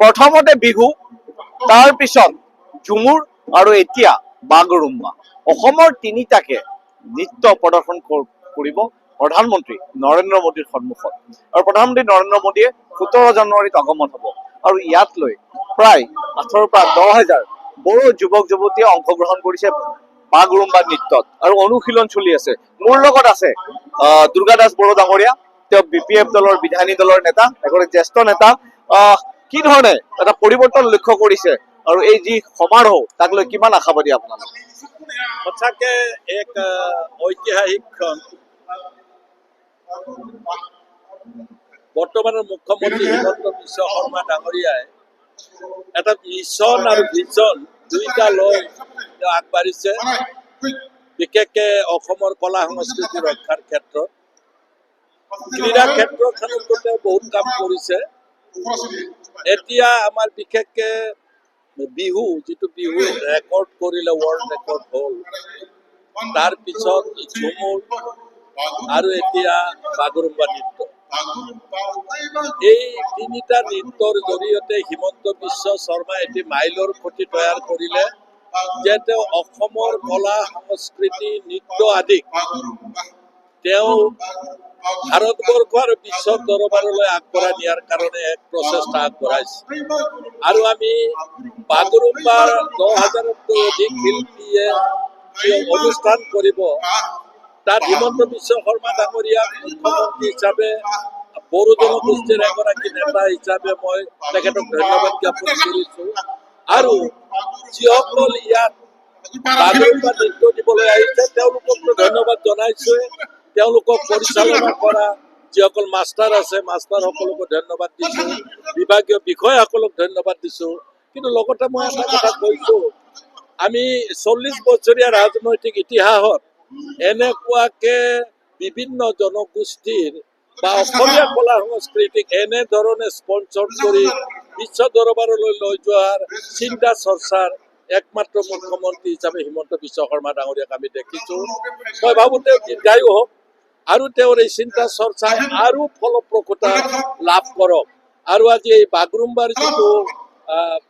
প্ৰথমতে বিহু, তাৰ পিছত ঝুমুৰ আৰু এতিয়া বাগৰুম্বা। অসমৰ তিনিটাকে নৃত্য প্ৰদৰ্শন কৰিব প্ৰধানমন্ত্ৰী নৰেন্দ্ৰ মোদীৰ সন্মুখত। আৰু প্ৰধানমন্ত্ৰী নৰেন্দ্ৰ মোদীয়ে 17 জানুৱাৰীত আগমন হ'ব। আৰু ইয়াত লৈ প্ৰায় 8ৰ পৰা 10,000 বড়ো যুৱক যুৱতীয়ে অংশগ্ৰহণ কৰিছে বাগৰুম্বা নৃত্যত আৰু অনুশীলন চলি আছে। মোৰ লগত আছে দুৰ্গা দাস বড়ো ডাঙৰীয়া, তেওঁ BPF দলৰ বিধায়িনী দলৰ নেতা, এগৰাকী জ্যেষ্ঠ নেতা। কি ধৰণে এটা পৰিৱৰ্তন লক্ষ্য কৰিছে আৰু এই যি সমাৰোহ তাক লৈ কিমান আশাবাদী আপোনালোক? সঁচাকে এক ঐতিহাসিক ক্ষণ। বৰ্তমানৰ মুখ্যমন্ত্ৰী হিমন্ত বিশ্ব শৰ্মা ডাঙৰীয়াই এটা মিছন আৰু ভিজন দুইটা লৈ তেওঁ আগবাঢ়িছে, বিশেষকে অসমৰ কলা সংস্কৃতি ৰক্ষাৰ ক্ষেত্ৰত। ক্ৰীড়া ক্ষেত্ৰখনতো তেওঁ বহুত কাম কৰিছে। এতিয়া আমাৰ বিশেষকে বিহু, যিটো বিহু ৰেকৰ্ড কৰিলে, ৱৰ্ল্ড ৰেকৰ্ড হ'ল, তাৰ পিছত ঝুমুৰ আৰু এতিয়া বাগৰুম্বা নৃত্য। এই তিনিটা নৃত্যৰ জৰিয়তে হিমন্ত বিশ্ব শৰ্মাই এটি মাইলৰ খুঁটি তৈয়াৰ কৰিলে যে তেওঁ অসমৰ কলা সংস্কৃতি নৃত্য আদিক তেওঁ ভাৰতবৰ্ষ আৰু বিশ্বৰ দৰবাৰলৈ আগবঢ়াই নিয়াৰ কাৰণে এক প্ৰচেষ্টা আগবঢ়াইছে। আৰু আমি বাগৰুম্বাৰ 10,000তকৈ অধিক শিল্পীয়ে অনুষ্ঠান কৰিব, তাত হিমন্ত বিশ্ব শৰ্মা ডাঙৰীয়াক মুখ্যমন্ত্ৰী হিচাপে, বড়ো জনগোষ্ঠীৰ এগৰাকী নেতা হিচাপে মই তেখেতক ধন্যবাদ জ্ঞাপন কৰিছো। আৰু যিসকল ইয়াত বাগৰুম্বা নৃত্য দিবলৈ আহিছে তেওঁলোককো ধন্যবাদ জনাইছো। তেওঁলোকক পৰিচালনা কৰা যিসকল মাষ্টাৰ আছে, মাষ্টাৰসকলকো ধন্যবাদ দিছো, বিভাগীয় বিষয়াসকলক ধন্যবাদ দিছো। কিন্তু লগতে মই এটা কথা কৈছো, আমি 40 বছৰীয়া ৰাজনৈতিক ইতিহাসত এনেকুৱাকে বিভিন্ন জনগোষ্ঠীৰ বা অসমীয়া কলা সংস্কৃতিক এনেধৰণে স্পন্সৰ কৰি বিশ্ব দৰবাৰলৈ লৈ যোৱাৰ চিন্তা চৰ্চাৰ একমাত্ৰ মুখ্যমন্ত্ৰী হিচাপে হিমন্ত বিশ্ব শৰ্মা ডাঙৰীয়াক আমি দেখিছো। মই ভাবো তেওঁ দীৰ্ঘায়ু হওক আৰু তেওঁৰ এই চিন্তা চৰ্চাই আৰু ফলপ্ৰসূতা লাভ কৰক। আৰু আজি এই বাগৰুম্বাৰ যিটো